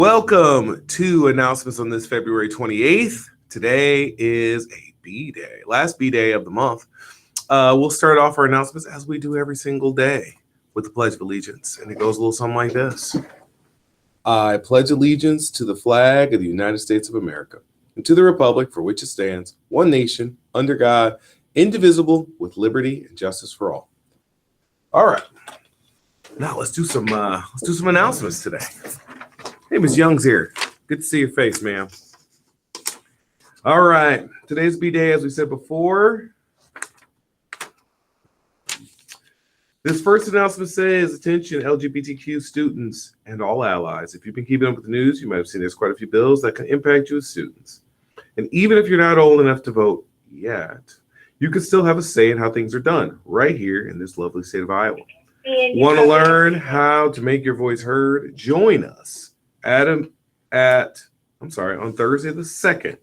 Welcome to announcements on this February 28th. Today is a B day, last B day of the month. We'll start off our announcements as we do every single day with the Pledge of Allegiance. And it goes a little something like this. I pledge allegiance to the flag of the United States of America and to the republic for which it stands, one nation, under God, indivisible, with liberty and justice for all. All right. Now let's do some announcements today. Hey, Ms. Young's here. Good to see your face, ma'am. All right. Today's B-Day, as we said before. This first announcement says, attention, LGBTQ students and all allies. If you've been keeping up with the news, you might have seen there's quite a few bills that can impact you as students. And even if you're not old enough to vote yet, you can still have a say in how things are done right here in this lovely state of Iowa. Want to learn how to make your voice heard? Join us on Thursday the 2nd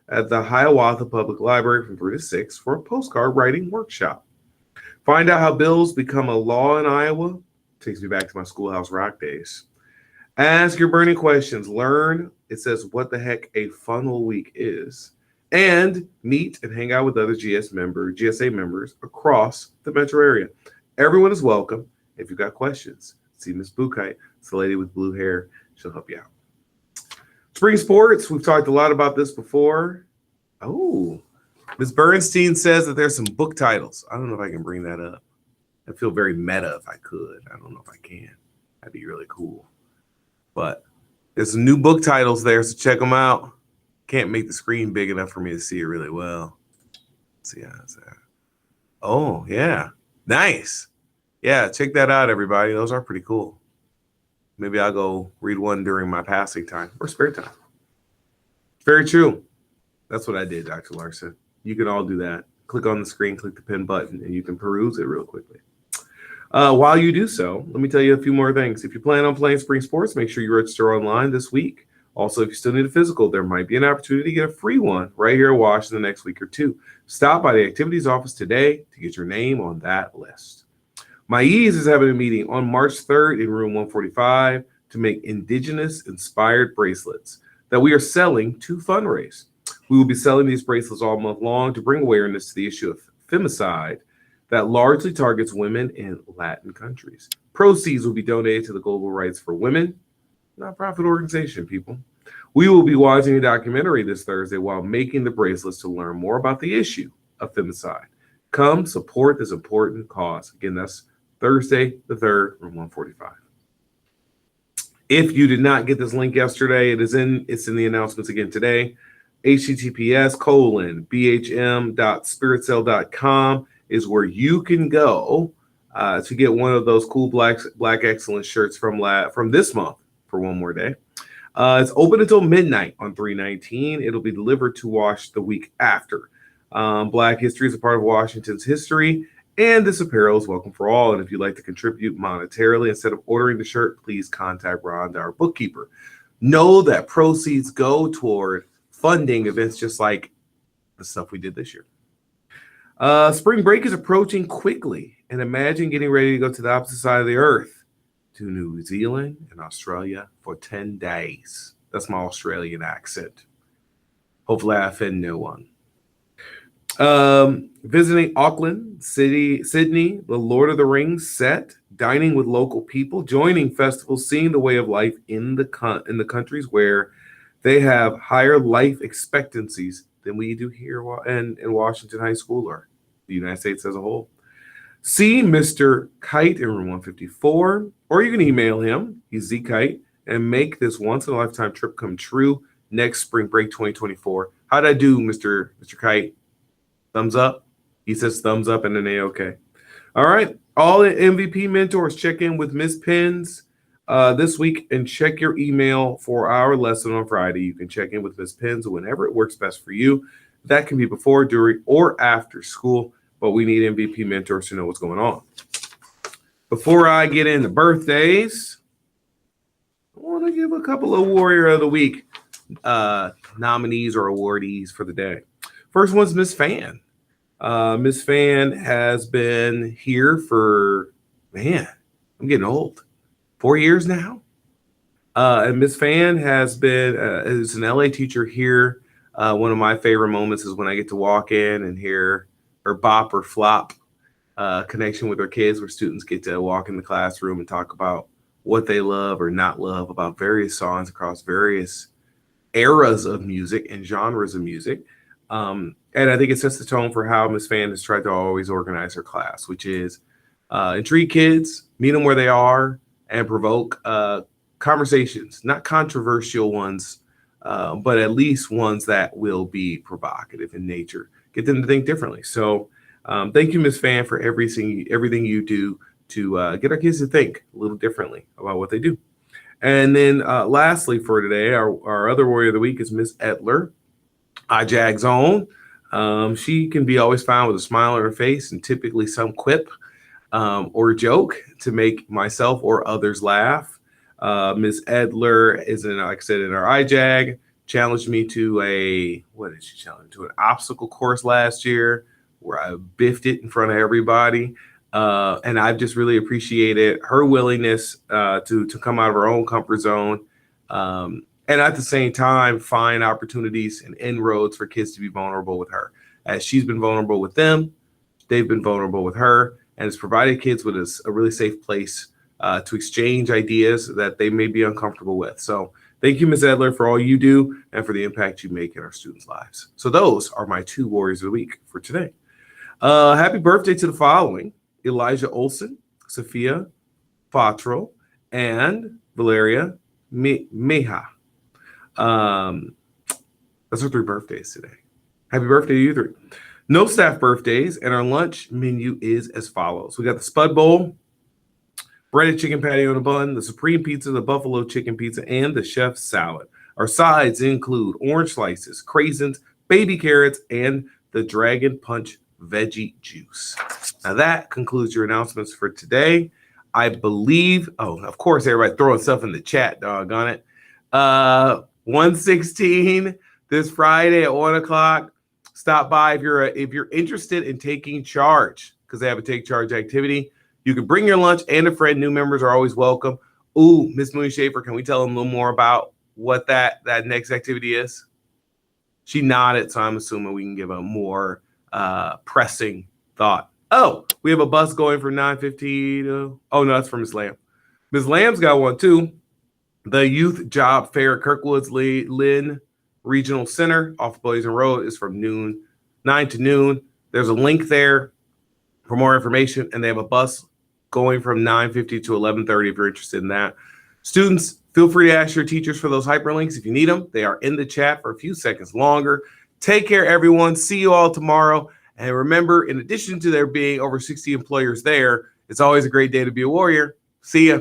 at the Hiawatha Public Library from 3 to 6 for a postcard writing workshop. Find out how bills become a law in Iowa. Takes me back to my Schoolhouse Rock days. Ask your burning questions. Learn, it says, what the heck a funnel week is. And meet and hang out with other GSA members across the metro area. Everyone is welcome. If you've got questions, see Miss Bukite. It's the lady with blue hair. She'll help you out. Spring sports. We've talked a lot about this before. Oh, Ms. Bernstein says that there's some book titles. I don't know if I can bring that up. I feel very meta if I could. I don't know if I can. That'd be really cool. But there's some new book titles there, so check them out. Can't make the screen big enough for me to see it really well. Let's see how's that. Oh, yeah. Nice. Yeah, check that out, everybody. Those are pretty cool. Maybe I'll go read one during my passing time or spare time. Very true. That's what I did, Dr. Larson. You can all do that. Click on the screen, click the pin button, and you can peruse it real quickly. While you do so, let me tell you a few more things. If you plan on playing spring sports, make sure you register online this week. Also, if you still need a physical, there might be an opportunity to get a free one right here at Wash in the next week or two. Stop by the activities office today to get your name on that list. MyEase is having a meeting on March 3rd in room 145 to make Indigenous-inspired bracelets that we are selling to fundraise. We will be selling these bracelets all month long to bring awareness to the issue of femicide that largely targets women in Latin countries. Proceeds will be donated to the Global Rights for Women, nonprofit organization, people. We will be watching a documentary this Thursday while making the bracelets to learn more about the issue of femicide. Come support this important cause. Again, that's Thursday the 3rd, room 145. If you did not get this link yesterday, it's in the announcements again today. https://bhm.spiritcell.com is where you can go to get one of those cool Black Excellence shirts from this month for one more day. It's open until midnight on 3/19. It'll be delivered to Wash the week after. Black history is a part of Washington's history, and this apparel is welcome for all. And if you'd like to contribute monetarily instead of ordering the shirt, please contact Rhonda, our bookkeeper. Know that proceeds go toward funding events just like the stuff we did this year. Spring break is approaching quickly, and imagine getting ready to go to the opposite side of the earth, to New Zealand and Australia for 10 days. That's my Australian accent. Hopefully I offend no one. Visiting Auckland, Sydney, the Lord of the Rings set, dining with local people, joining festivals, seeing the way of life in the countries where they have higher life expectancies than we do here in Washington High School or the United States as a whole. See Mr. Kite in room 154, or you can email him, he's zkite, and make this once-in-a-lifetime trip come true next spring break 2024. How'd I do, Mr. Kite? Thumbs up? He says thumbs up and an A-OK. All right. All MVP mentors, check in with Ms. Pins this week and check your email for our lesson on Friday. You can check in with Ms. Pins whenever it works best for you. That can be before, during, or after school, but we need MVP mentors to know what's going on. Before I get into birthdays, I want to give a couple of Warrior of the Week nominees or awardees for the day. First one's Miss Fan. Miss Fan has been here for, man, I'm getting old, 4 years now. And Miss Fan has been is an LA teacher here. One of my favorite moments is when I get to walk in and hear her bop or flop connection with her kids, where students get to walk in the classroom and talk about what they love or not love about various songs across various eras of music and genres of music. And I think it sets the tone for how Miss Fan has tried to always organize her class, which is intrigue kids, meet them where they are, and provoke conversations, not controversial ones, but at least ones that will be provocative in nature, get them to think differently. So thank you, Miss Fan, for everything you do to get our kids to think a little differently about what they do. And then lastly for today, our other warrior of the week is Miss Edler, iJag's own. She can be always found with a smile on her face and typically some quip or joke to make myself or others laugh. Ms. Edler is like I said, in our iJag, challenged me to what did she challenge? To an obstacle course last year where I biffed it in front of everybody. And I've just really appreciated her willingness to come out of her own comfort zone. And at the same time, find opportunities and inroads for kids to be vulnerable with her. As she's been vulnerable with them, they've been vulnerable with her, and it's provided kids with a really safe place to exchange ideas that they may be uncomfortable with. So thank you, Ms. Edler, for all you do and for the impact you make in our students' lives. So those are my two warriors of the week for today. Happy birthday to the following: Elijah Olson, Sophia Fatro, and Valeria Meha. That's our 3 birthdays today. Happy birthday to you 3. No staff birthdays, and our lunch menu is as follows. We got the Spud Bowl, breaded chicken patty on a bun, the Supreme Pizza, the Buffalo Chicken Pizza, and the Chef's Salad. Our sides include orange slices, craisins, baby carrots, and the Dragon Punch veggie juice. Now that concludes your announcements for today. I believe, of course, everybody throwing stuff in the chat, doggone it. 1:16 this Friday at 1 o'clock. Stop by if you're interested in taking charge, because they have a take charge activity. You can bring your lunch and a friend. New members are always welcome. Ooh, Miss Mooney Schaefer, can we tell them a little more about what that next activity is? She nodded, so I'm assuming we can give a more pressing thought. Oh, we have a bus going from 9:15 to, oh no, that's from Ms. Lamb. Ms. Lamb's got one too. The Youth Job Fair at Kirkwood's Lynn Regional Center off Blazing Road is from 9 to noon. There's a link there for more information, and they have a bus going from 9:50 to 11:30 if you're interested in that. Students, feel free to ask your teachers for those hyperlinks if you need them. They are in the chat for a few seconds longer. Take care, everyone. See you all tomorrow. And remember, in addition to there being over 60 employers there, it's always a great day to be a warrior. See ya.